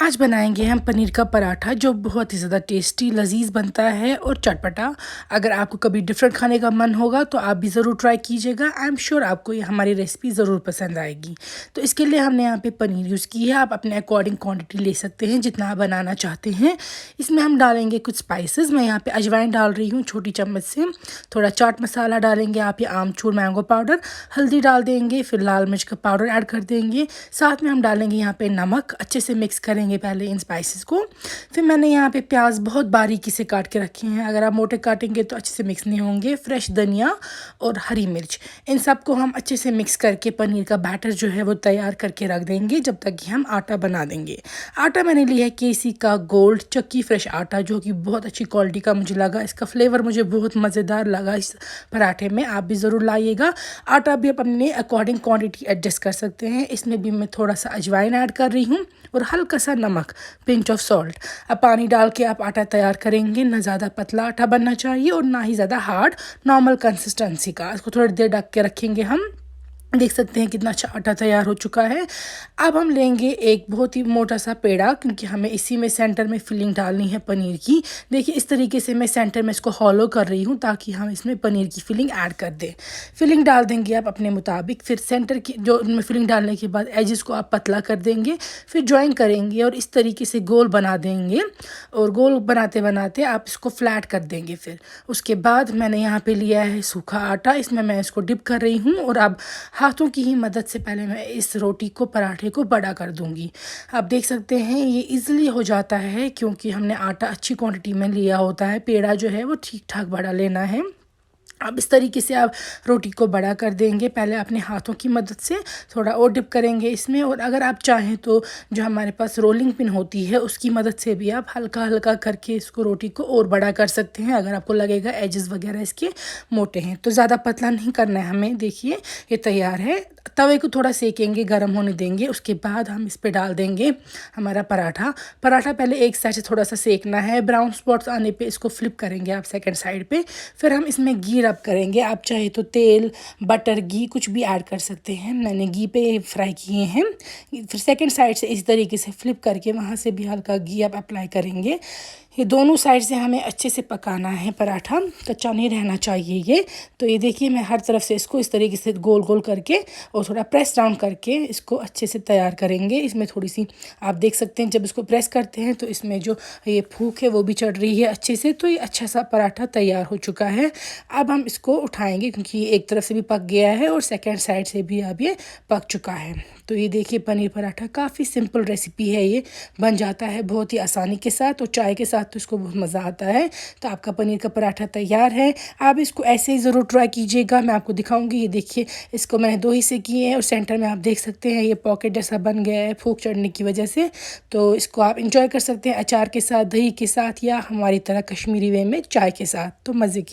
आज बनाएंगे हम पनीर का पराठा जो बहुत ही ज़्यादा टेस्टी लजीज़ बनता है और चटपटा। अगर आपको कभी डिफरेंट खाने का मन होगा तो आप भी ज़रूर ट्राई कीजिएगा। आई एम श्योर आपको ये हमारी रेसिपी ज़रूर पसंद आएगी। तो इसके लिए हमने यहाँ पे पनीर यूज़ की है। आप अपने अकॉर्डिंग क्वांटिटी ले सकते हैं जितना आप बनाना चाहते हैं। इसमें हम डालेंगे कुछ स्पाइसेस। मैं यहाँ पर अजवाइन डाल रही हूँ छोटी चम्मच से। थोड़ा चाट मसाला डालेंगे आप, ये आमचूर मैंगो पाउडर, हल्दी डाल देंगे, फिर लाल मिर्च का पाउडर ऐड कर देंगे। साथ में हम डालेंगे यहाँ पे नमक। अच्छे से मिक्स करेंगे पहले इन स्पाइसेस को। फिर मैंने यहाँ पे प्याज बहुत बारीकी से काट के रखे हैं। अगर आप मोटे काटेंगे तो अच्छे से मिक्स नहीं होंगे। फ्रेश धनिया और हरी मिर्च, इन सब को हम अच्छे से मिक्स करके पनीर का बैटर जो है वो तैयार करके रख देंगे जब तक कि हम आटा बना देंगे। आटा मैंने लिया है केसी का गोल्ड चक्की फ्रेश आटा, जो कि बहुत अच्छी क्वालिटी का मुझे लगा। इसका फ्लेवर मुझे बहुत मज़ेदार लगा इस पराठे में। आप भी ज़रूर लाइएगा। आटा भी आप अपने अकॉर्डिंग क्वांटिटी एडजस्ट कर सकते हैं। इसमें भी मैं थोड़ा सा अजवाइन ऐड कर रही हूँ और हल्का सा नमक, पिंच ऑफ सॉल्ट। अब पानी डाल के आप आटा तैयार करेंगे। ना ज़्यादा पतला आटा बनना चाहिए और ना ही ज़्यादा हार्ड, नॉर्मल कंसिस्टेंसी का। इसको थोड़ी देर ढक के रखेंगे हम। देख सकते हैं कितना अच्छा आटा तैयार हो चुका है। अब हम लेंगे एक बहुत ही मोटा सा पेड़ा, क्योंकि हमें इसी में सेंटर में फिलिंग डालनी है पनीर की। देखिए इस तरीके से मैं सेंटर में इसको हॉलो कर रही हूँ ताकि हम इसमें पनीर की फिलिंग ऐड कर दें। फिलिंग डाल देंगे आप अपने मुताबिक। फिर सेंटर की जो उनमें फिलिंग डालने के बाद एजेस को आप पतला कर देंगे, फिर ज्वाइन करेंगे और इस तरीके से गोल बना देंगे। और गोल बनाते बनाते आप इसको फ्लैट कर देंगे। फिर उसके बाद मैंने यहाँ पे लिया है सूखा आटा। इसमें मैं इसको डिप कर रही हूँ और अब हाथों की ही मदद से पहले मैं इस रोटी को, पराठे को बड़ा कर दूंगी। आप देख सकते हैं ये इजीली हो जाता है क्योंकि हमने आटा अच्छी क्वांटिटी में लिया होता है। पेड़ा जो है वो ठीक ठाक बड़ा लेना है। अब इस तरीके से आप रोटी को बड़ा कर देंगे। पहले अपने हाथों की मदद से थोड़ा और डिप करेंगे इसमें, और अगर आप चाहें तो जो हमारे पास रोलिंग पिन होती है उसकी मदद से भी आप हल्का हल्का करके इसको, रोटी को और बड़ा कर सकते हैं। अगर आपको लगेगा एजेस वगैरह इसके मोटे हैं तो ज़्यादा पतला नहीं करना है हमें। देखिए ये तैयार है। तवे को थोड़ा सेकेंगे, गर्म होने देंगे। उसके बाद हम इस पर डाल देंगे हमारा पराठा। पहले एक साइड से थोड़ा सा सेकना है। ब्राउन स्पॉट्स आने पे इसको फ्लिप करेंगे आप सेकंड साइड पे। फिर हम इसमें घी रब करेंगे। आप चाहे तो तेल, बटर, घी कुछ भी ऐड कर सकते हैं। मैंने घी पे फ्राई किए हैं। फिर सेकंड साइड से इस तरीके से फ्लिप करके वहाँ से भी हल्का घी आप अप्लाई करेंगे। ये दोनों साइड से हमें अच्छे से पकाना है। पराठा कच्चा नहीं रहना चाहिए ये। तो ये देखिए मैं हर तरफ से इसको इस तरीके से गोल गोल करके और थोड़ा प्रेस डाउन करके इसको अच्छे से तैयार करेंगे। इसमें थोड़ी सी आप देख सकते हैं जब इसको प्रेस करते हैं तो इसमें जो ये फूक है वो भी चढ़ रही है अच्छे से। तो ये अच्छा सा पराठा तैयार हो चुका है। अब हम इसको उठाएंगे क्योंकि ये एक तरफ से भी पक गया है और सेकेंड साइड से भी अब ये पक चुका है। तो ये देखिए पनीर पराठा काफ़ी सिंपल रेसिपी है, ये बन जाता है बहुत ही आसानी के साथ, और चाय के साथ तो इसको बहुत मज़ा आता है। तो आपका पनीर का पराठा तैयार है। आप इसको ऐसे ही ज़रूर ट्राई कीजिएगा। मैं आपको दिखाऊंगी। ये देखिए इसको मैंने 2 हिस्से किए हैं और सेंटर में आप देख सकते हैं ये पॉकेट जैसा बन गया है फूक चढ़ने की वजह से। तो इसको आप इंजॉय कर सकते हैं अचार के साथ, दही के साथ, या हमारी तरह कश्मीरी वे में चाय के साथ। तो मज़े की